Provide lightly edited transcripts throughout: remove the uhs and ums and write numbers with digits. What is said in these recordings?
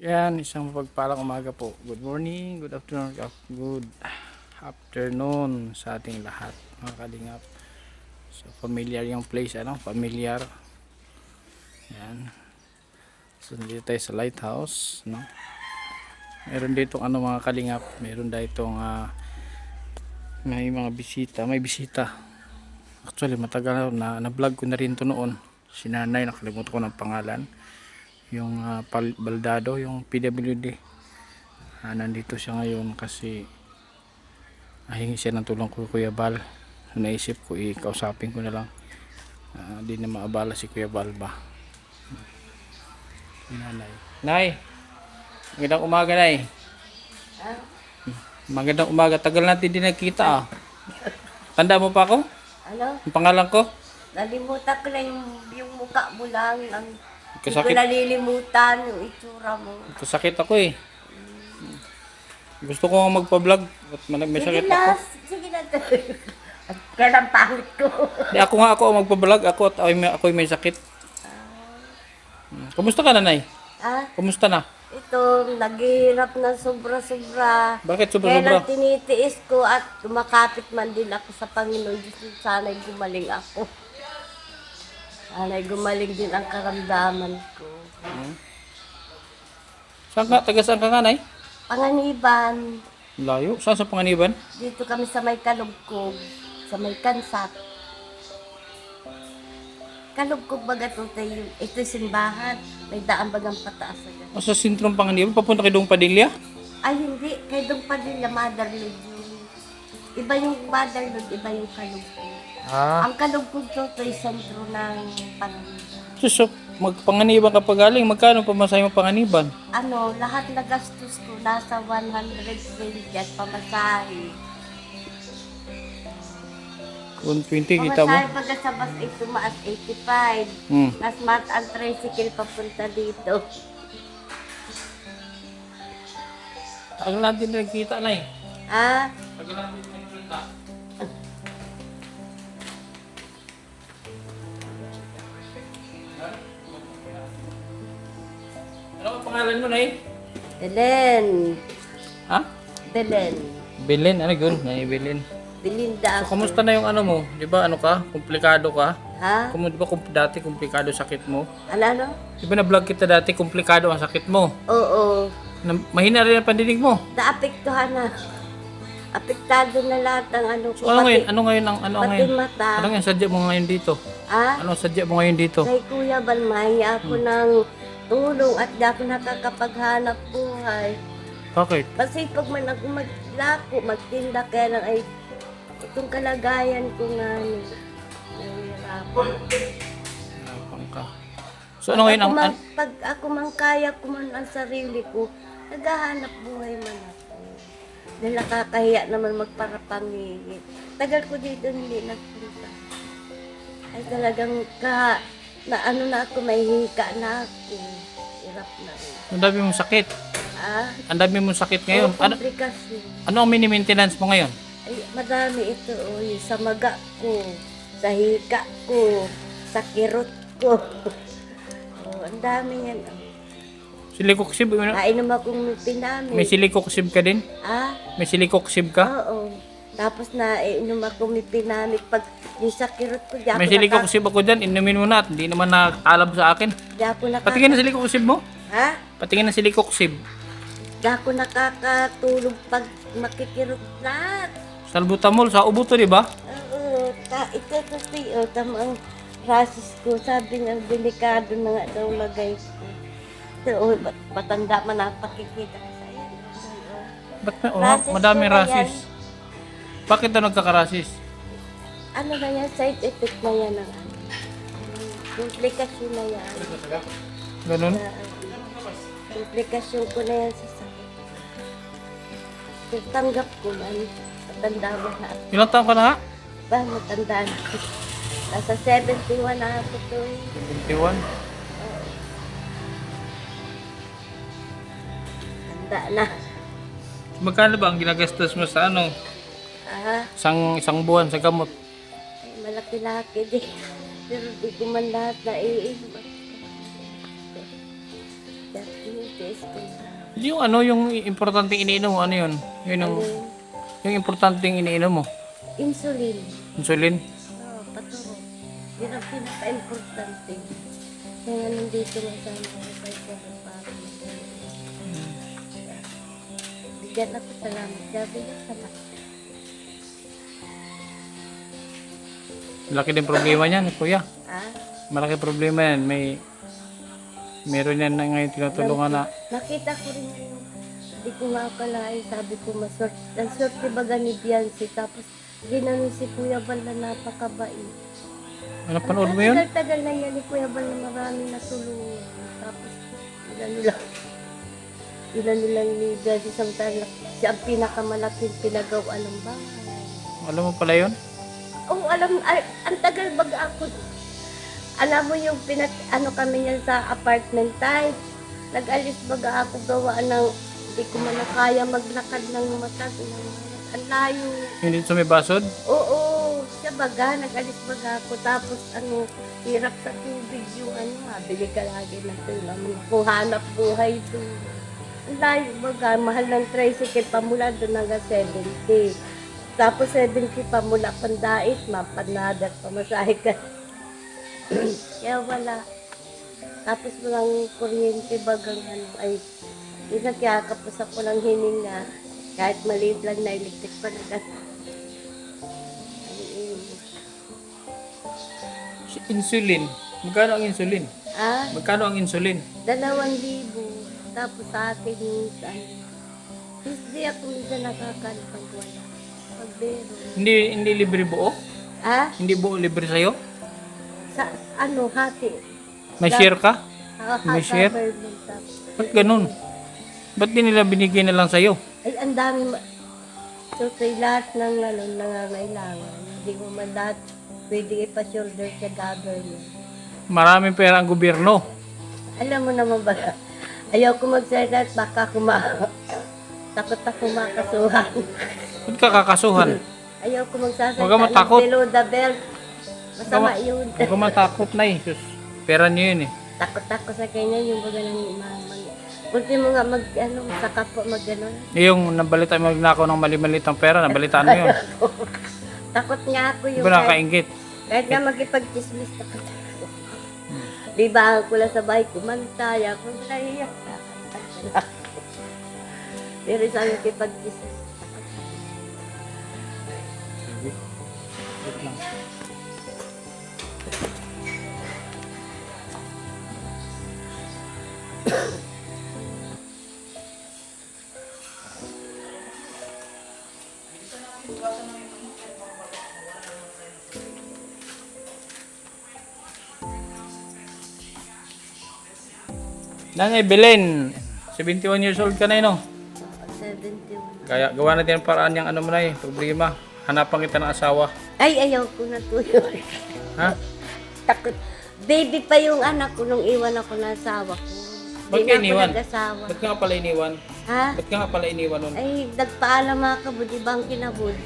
Yan, isang mapagpalang umaga po. Good morning, good afternoon, good afternoon sa ating lahat, mga kalingap. So, familiar yung place, ano? Familiar. Yan. So, dito tayo sa lighthouse, no? Meron dito mga kalingap. Meron dito may mga bisita. May bisita. Actually, matagal na vlog ko na rin to noon. Si Nanay, nakalimutan ko ng pangalan. Yung Baldado, yung PWD. Nandito siya ngayon kasi hingi siya ng tulong ko Kuya Bal. So, naisip ko ikausapin ko na lang. Di na maabala si Kuya Bal ba. Nanay. Nay, magandang umaga, Nay. Magandang umaga. Tagal natin din nagkita Tanda mo pa ako? Ano? Ang pangalan ko? Nalimutan ko na yung mukha mo lang. Hindi ko Kasakit. nalilimutan yung itsura mo. Kasakit ako Gusto ko nga magpa-vlog at may sakit ako. Sige na. Kaya ang pangit ko. Di ako ang magpa-vlog. Ako may sakit. Kumusta ka, Nanay? Kumusta na? Ito, naghihirap na sobra-sobra. Bakit Kaya sobra-sobra? lang tinitiis ko at kumakapit man din ako sa Panginoon. Diyos, sana'y gumaling ako. Sana'y gumaling din ang karamdaman ko. Taga saan ka nga, Nay? Panganiban. Layo. Saan sa Panganiban? Dito kami sa may Kalugkog. Sa may Kansat. Kalugkog baga ito simbahan. May daan bagang pataas agad. Sa sentrong Panganiban? Papunta kay Dong Padilla? Ay hindi, kay Dong Padilla, Motherload yung... Iba yung Motherload, iba yung Kalugkog. Ang Kalugkog ay sentro ng Panganiban. So, magpanganiban ka pa galing. Magkano pamasahe mo Panganiban? Lahat na gastos ko nasa 120 at pamasahe. Kung 20, kita mo? Pamasahe pagka sa bus ay tumaas 85. Mas mat ang tricycle papunta dito. Tagal natin nagkita, Nay. Tagal natin nagkita. Ano ang pangalan mo, Nay? Belen. Ha? Belen. Belen. Ano yun? Nay Belen. Belinda. So, kamusta na yung mo? Di ba komplikado ka? Di ba dati komplikado sakit mo? Ano? Di ba na-vlog kita dati komplikado ang sakit mo? Oo. Mahina rin ang pandinig mo. Naapektuhan na. Apektado na lahat ng ko. So, ano ngayon? Ano ngayon? Pati mata. Ano ngayon sadya mo ngayon dito? Ano sadya mo ngayon dito? Kay Kuya Balmay, ako ng tulong at di ako nakakapaghanap buhay. Bakit? Kasi pag man ako maglako, magtinda, kaya lang ay itong kalagayan ko nga nahihirapan. Napang ka. So, ano ngayon Pag ako man kaya ko man ang sarili ko, naghahanap buhay man ako. Dahil nakakahiya naman magparapangingit. Tagal ko dito hindi nagpunta. Ay talagang na ako, may hika na ako. Hirap na rin. ang dami mong sakit? Ang dami mong sakit ngayon? Komplikasyon. Ano ang mini-maintenance mo ngayon? Ay, madami ito. Sa maga ko, sa hika ko, sa kirot ko. Ang dami yan. Silikoksib? Kainom akong pinamit. May silikoksib ka din? May silikoksib ka? Oo. Tapos na inom ako may pinamit. Pag yung sa kirot ko, May silikoksib ako dyan, inumin mo na at hindi naman nakakalab sa akin. Patingin na silikoksib mo? Patingin na silikoksib. Di ako nakakatulog pag makikirot na. Salbutamol, sa ubo to, di ba? Oo. Ito kasi, tamang rasis ko. Sabi nga, delikado na nga daw lagay ko. So, matanda man ang pakikita ko sa iyo. Ba't madaming rasis? Bakit daw nagkakarasis? Ano na yan? Side effect na yan ang komplikasyon na yan. Ganun? Komplikasyon ko na yan sa sakit. Tanggap ko man. Matanda mo na ako. Ilang taon ka na nga? Matanda na ako. Nasa 71 na ako to. 21? Tanda na. Magkano ba ang ginagastos mo sa isang buwan sa gamot? Ay, malaki-laki din. Pero di ko man lahat na iinom. school. Yung ano, yung importanteng iniinom mo, ano yun? Yun yung, Ano, yung importanteng iniinom mo. insulin. Insulin. Oo, paturo. Yun ang pinaka-importante. Kaya nandito nga sa mga kay para bigyan ako salamat. Sabi niya salamat. Malaki din problema niyan, kuya. Ah, Malaki problema yan. Meron yan na ngayon tinutulungan na. nakita ko rin yung hindi ko nga akalain. Sabi ko maswerte. Ang swerte baga ni Biancy. Tapos ginanon si Kuya Bal na napakabait. Ano, panood mo yun? Tagal na yan ni Kuya Bal na maraming natulungan. Tapos ilan nilang ni Biancy samtala siya ang pinakamalaking pinagawa ng bahay. Alam mo pala yun? Oo, ang tagal baga ako. Alam mo yung ano kami yan sa apartment type. Nag-alis baga ako gawa ng, hindi ko man na kaya maglakad ng matag. Ang layo. Hindi sa may basod? Oo, siya baga, nag-alis baga ako. Tapos ano, hirap sa tubig yung ano, mabili ka lagi ng tulang. Kung hanap buhay doon. Ang layo baga, mahal ng tricycle pa mula doon hanggang 70. Tapos 70 pa mula Pandait, mapanadat, pamasahe ka. Kaya wala. Tapos walang kuryente bagang ano, ay isa kaya kapos ako ng hininga. Kahit maliit lang na electric pa na gano'n. Insulin. Magkano ang insulin? Ah, Magkano ang insulin? 2,000. Tapos sa akin minsan, hindi ako minsan nakakalipag wala. Pagbero. Hindi libre buo? Ah, Hindi buo libre sa'yo? sa ano, hati. May share ka? May share? Tapos, Ba't ganun? Ba't di nila binigay na lang sa'yo? ay, ang dami. So, lahat ng ano, nangangailangan. Hindi mo man lahat pwede ipa-shoulder sa government. Maraming pera ang gobyerno. Alam mo naman ba, ayaw ko magsalita at baka takot ako makasuhan. Ba't ka kakasuhan? Ayaw ko magsasalita Huwag ka matakot. below the belt. Masama yun. Huwag ka matakot na eh. Sus, pera niyo yun eh. Takot ako sa kanya yung baga ng mamang. Kunti mo nga sa kapwa mag-ganon. Yung nabalita mo magnakaw ng mali-malitang pera, nabalitaan mo yun. Takot nga ako Di yung ba nakakaingit? kahit nga makipag-chismis takot ako. Di ba ako lang sa bahay kumantay ako naiyak na. Pero sa akin kipag-chismis. Wait lang. Nanay Belen, 71 years old ka na no? 71. Kaya gawa natin ang paraan yung ano mo na problema. Hanapan kita ng asawa. Ay, ayaw ko na tuloy. Ha? Takot. Baby pa yung anak ko nung iwan ako ng asawa ko. Ba't Di ka na ako iniwan? nag-asawa. Ba't ka nga pala iniwan? Ha? Ba't ka nga pala iniwan nun? Ay, nagpaalam mga kabudi bang kinabud.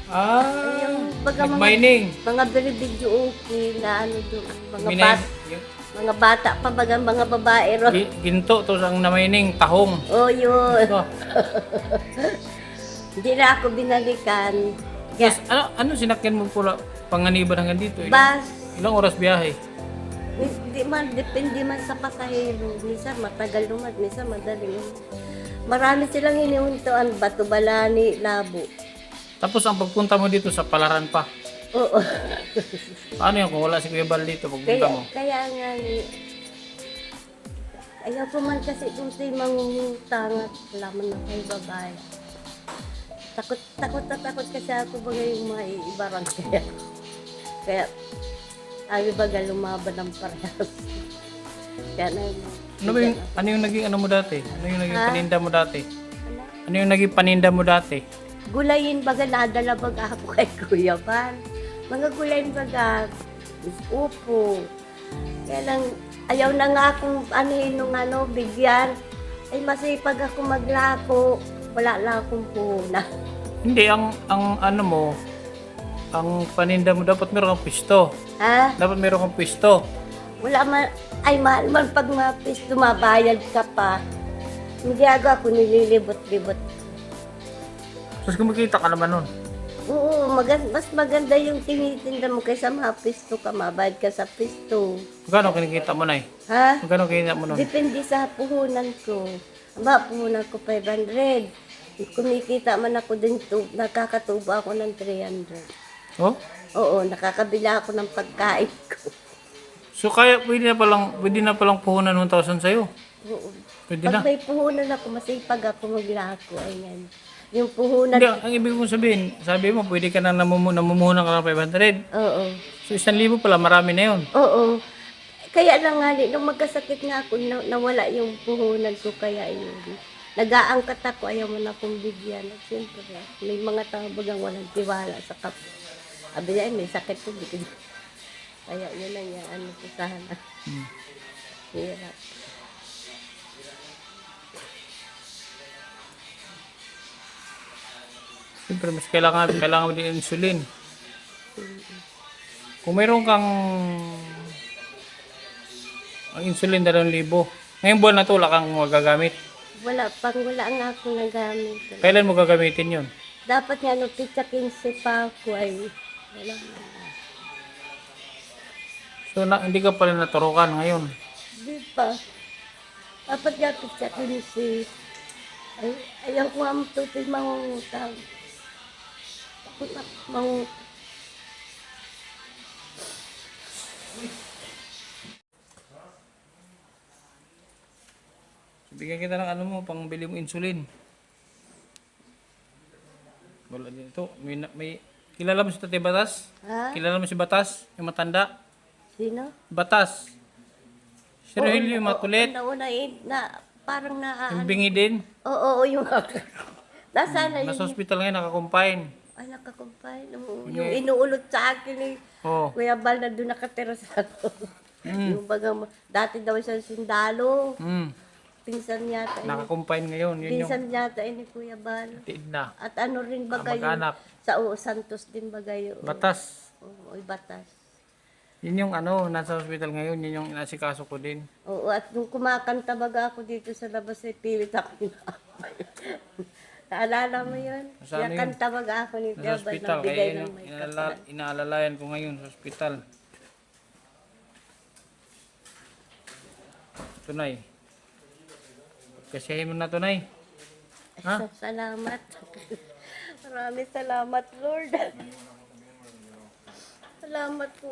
Ah, Baga nag-mining. mga biribidyo okay na ano doon. Yung Mga bata pa baga mga babae ro. ginto to ang na-mining, tahong. Oh, yun. Ito. Hindi na ako binalikan. Kaya, Yes, ano sinakyan mo pula panganiban hanggang dito? bas, Ilang oras biyahe? hindi man, depende man sa pasahero. Minsan matagal naman, minsan madali. Marami silang hinihuntuan, Bato Balani, Labo. Tapos ang pagpunta mo dito sa Palaran pa. Oo. Paano yan kung wala si Kuya Bal dito pagpunta mo? Kaya nga ayaw ko man kasi kung sa'yo mangungutang at wala man na kayo babae. Takot kasi ako baga yung mga ibarang kaya. Kaya, ayaw baga lumaban ng parehas. Kaya na Ano yung naging ano mo dati? Ano yung naging Ha? paninda mo dati? ano, Ano yung naging paninda mo dati? gulayin baga nadala baga ako kay Kuya Bal. Mga gulayin baga, upo. Kaya lang, ayaw na nga akong nung bigyan. Ay masipag ako maglako. Wala lang akong puna. Hindi, ang ano mo, ang paninda mo dapat meron kang pwesto. Ha? Dapat meron kang pwesto. Wala man, ay mahal man pag mapis, tumabayad ka pa. Hindi ako nililibot-libot. Tapos kumikita ka naman nun. Oo, mas maganda yung tinitinda mo kaysa mapisto ka, mabayad ka sa pisto. Magkano kinikita mo na Ha? Magkano kinikita mo nun? Depende sa puhunan ko. Puhunan ko 500. Kumikita man ako din, nakakatubo ako ng 300. Oh? Oo, nakakabila ako ng pagkain ko. So kaya pwede na palang puhunan 1,000 sa'yo. Oo. Pwede Pag na. may puhunan ako, masipag ako maglako. Ayan. Yung puhunan, Hindi, ang ibig kong sabihin, sabi mo, pwede ka na namumuhunan ka ng 500. oo. So 1,000 pala, marami na yun. Oo. Kaya lang nga, nung magkasakit nga ako, nawala yung puhunan ko, kaya yun. Nag-aangkat ako, ayaw mo na akong bigyan. At siyempre, may mga tao bagang walang tiwala sa kapwa. Sabi niya, may sakit ko, bigyan. Kaya yun lang yan, ano ko sana. Hirap. Siyempre, mas kailangan mo din insulin. Kung mayroon kang ang insulin 2,000, ngayong buwan na to, wala kang magagamit. Wala nga ako nagamit. Kailan mo gagamitin yun? Dapat nga, nung pizza 15 pa ako ay, wala nga. So, hindi ka pala naturukan ngayon. Di pa. Dapat nga pizza 15. Ay, ayaw ko ang tutoy mangungutang. Takot ako mangungutang. Bigyan kita ng ano mo, pang bili mo insulin. Wala din ito. Kilala mo si Tatay Batas? Ha? Kilala mo si Batas? Yung matanda? Sino? Batas. Si Rogelio yung makulit. Parang Yung bingi din. Oo, yung nasaan na Nasa yun? hospital ngayon, nakakumpine. Ay, nakakumpay. Yung inuulot sa akin ni Oo. Kuya Bal na doon nakatira sa ato. Yung baga, dati daw siya sundalo. Pinsan yata. Nakakumpine ngayon. Yun yung Pinsan yata ni Kuya Bal. tiid na. At ano rin bagay Kamag-anak. sa Santos din bagay yun. Batas. Oo, batas. Yun yung ano, nasa hospital ngayon. Yun yung inasikaso ko din. Oo, at nung kumakanta baga ako dito sa labas, ay pilit ako na. Naalala mo yun? Saan yun? Kanta baga ako ni Nasa Kuya Bal, hospital. nagbigay Kaya ng yun, may kapalan. inaalalayan ko ngayon sa hospital. Tunay. Kasiyahin mo na tunay. Ha? Salamat. Maraming salamat, Lord. Salamat po.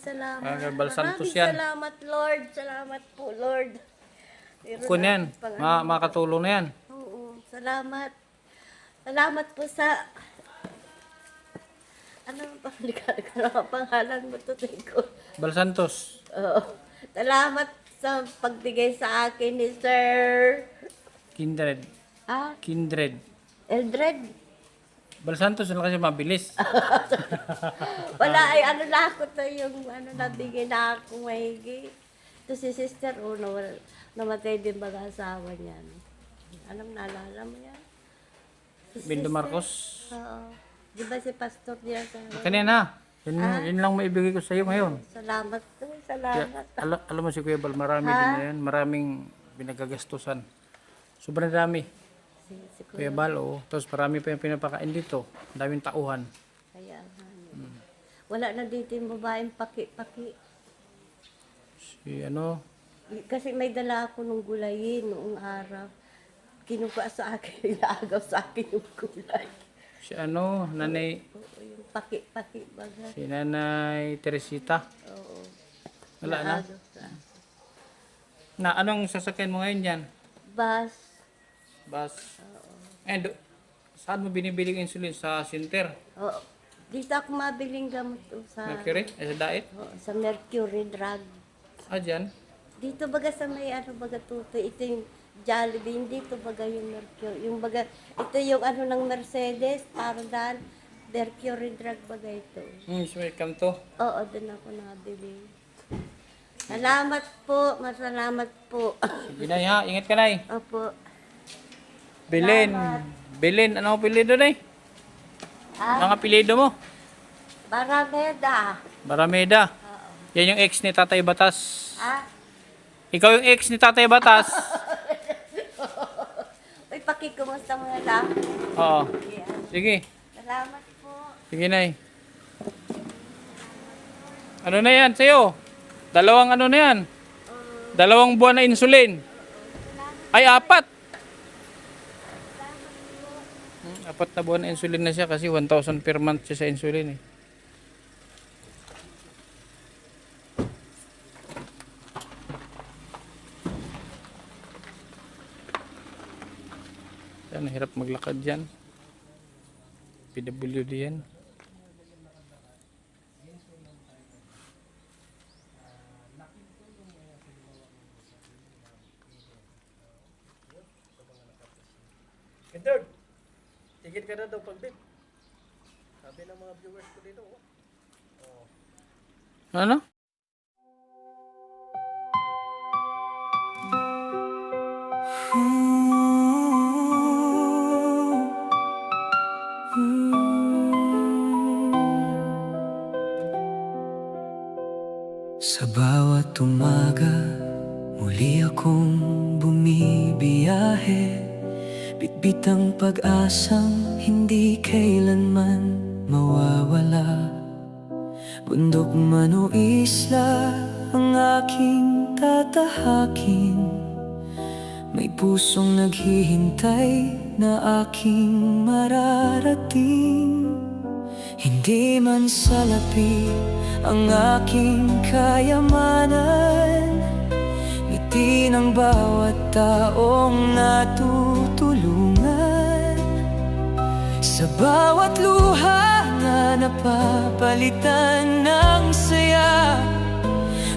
Salamat. Bal Santos Maraming yan. salamat, Lord. Salamat po, Lord. Meron Kun yan. akong pang- Makatulong na yan. Oo, salamat. Salamat po sa... Ano ang pangalan mo to, Tiko? Bal Santos. Oo. Salamat sa pagbigay sa akin ni Sir... Kindred. Ah, Kindred. Eldred? Bal Santos na kasi mabilis. Wala, ay ano na ako to yung ano nabigay na ako mahigi. Ito si sister, namatay din baga asawa niya. Alam, naalala mo yan? Si Bindo sister. Marcos. Oo. Di ba si pastor niya sa... Kanina. Yun lang maibigay ko sa iyo ngayon. Salamat to, Kaya, salamat. alam mo si Kuya Bal, marami din na yan. Maraming pinagagastusan. Sobrang dami. Si Kuya Bal, oh. Tapos marami pa yung pinapakain dito. Ang daming tauhan. Kaya nga. Wala na dito yung babaeng paki-paki. Si ano, Kasi may dala ako nung gulayin noong araw. Kinuha sa akin, inaagaw sa akin yung gulay. si ano, nanay, Oo, yung paki-paki baga. si Nanay Teresita. Oo. Wala na. Naagaw sa akin. Anong sasakyan mo ngayon yan? Bus. Bus. And, saan mo binibiling insulin? Sa center? Oo. Dito ako mabiling gamot sa... Mercury? Sa diet? Oo, sa Mercury drug. Ah, dyan? Dito baga sa may ano baga tuto, ito yung Jollibee, dito baga yung Mercury, yung baga, ito yung ano ng Mercedes, Paradal, Mercury drug baga ito. So may kanto. Oo, doon ako nabili. Salamat po, masalamat po. Sige na ha, ingat ka na Opo. Belen. Belen, ano ang apelido na eh? Ah, Ang apelido mo? Barameda. Barameda. Yan yung ex ni Tatay Batas. Ah, Ikaw yung ex ni Tatay Batas. uy, pakikumusta mo na lang. Oo. Yeah. Sige. Salamat po. Sige, Nay. Ano na yan sa'yo? Dalawang ano na yan? Dalawang buwan na insulin. Ay, 4. 4 na buwan na insulin na siya kasi 1,000 per month siya sa insulin eh. Yan, hirap maglakad dyan. PWD yan. Edward, tigil ka na daw pagbib. Sabi ng mga viewers ko dito. Ano? Sa bawat umaga, muli akong bumibiyahe, bitbit ang pag-asang hindi kailanman mawawala. Bundok man o isla ang aking tatahakin, may pusong naghihintay na aking mararating. Hindi man salapi ang aking kayamanan, ngiti ng bawat taong natutulungan. Sa bawat luha na napapalitan ng saya,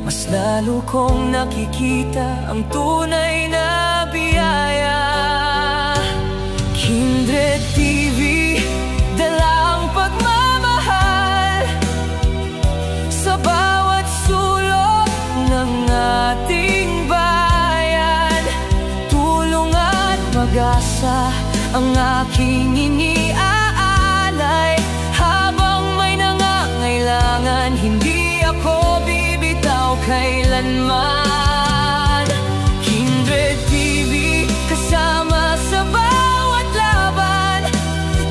mas lalo kong nakikita ang tunay na biyaya. Kindred TV, dala ang pagmamahal sa bawat sulok ng ating bayan. Tulong at pag-asa ang aking iniaalay, habang may nangangailangan, hindi ako bibitaw kailanman. Kindred TV, kasama sa bawat laban,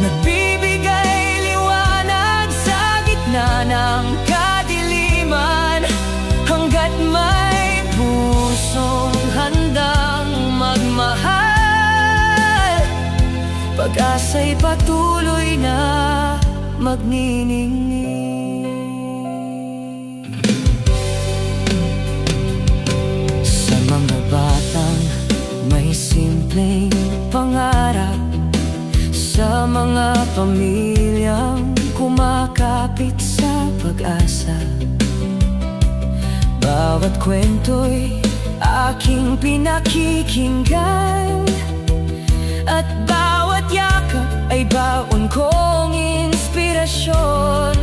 nagbibigay liwanag sa gitna ng kadiliman. Hanggat may pusong handang magmahal, pag-asa'y patuloy na magniningning. Sa mga batang may simpleng pangarap, sa mga pamilyang kumakapit sa pag-asa, bawat kwento'y aking pinakikinggan, at bawat yakap ay baon kong inspirasyon.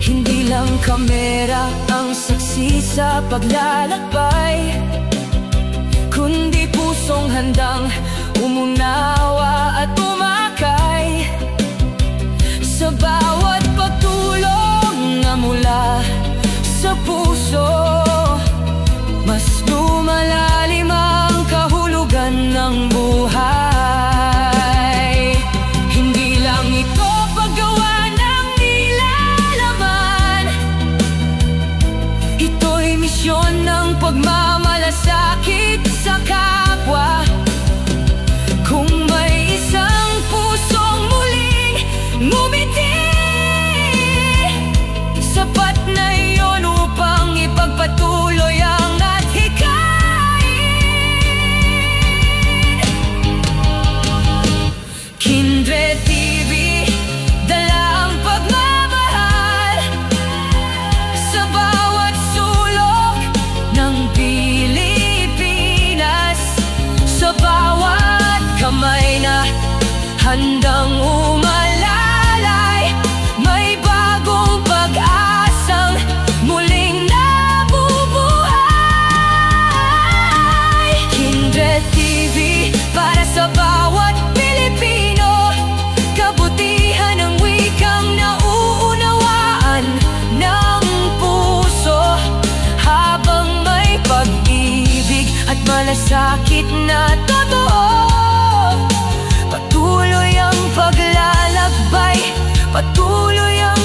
Hindi lang kamera ang saksi sa paglalakbay, kundi pusong handang umunawa at umakay. Sa bawat pagtulong na mula sa puso, mas lumalalim ang kahulugan ng buhay. Hindi lang ito paggawa ng nilalaman, ito'y misyon ng pagmamalasakit sa kapwa. Kung may isang malasakit na totoo. Patuloy ang paglalakbay, patuloy ang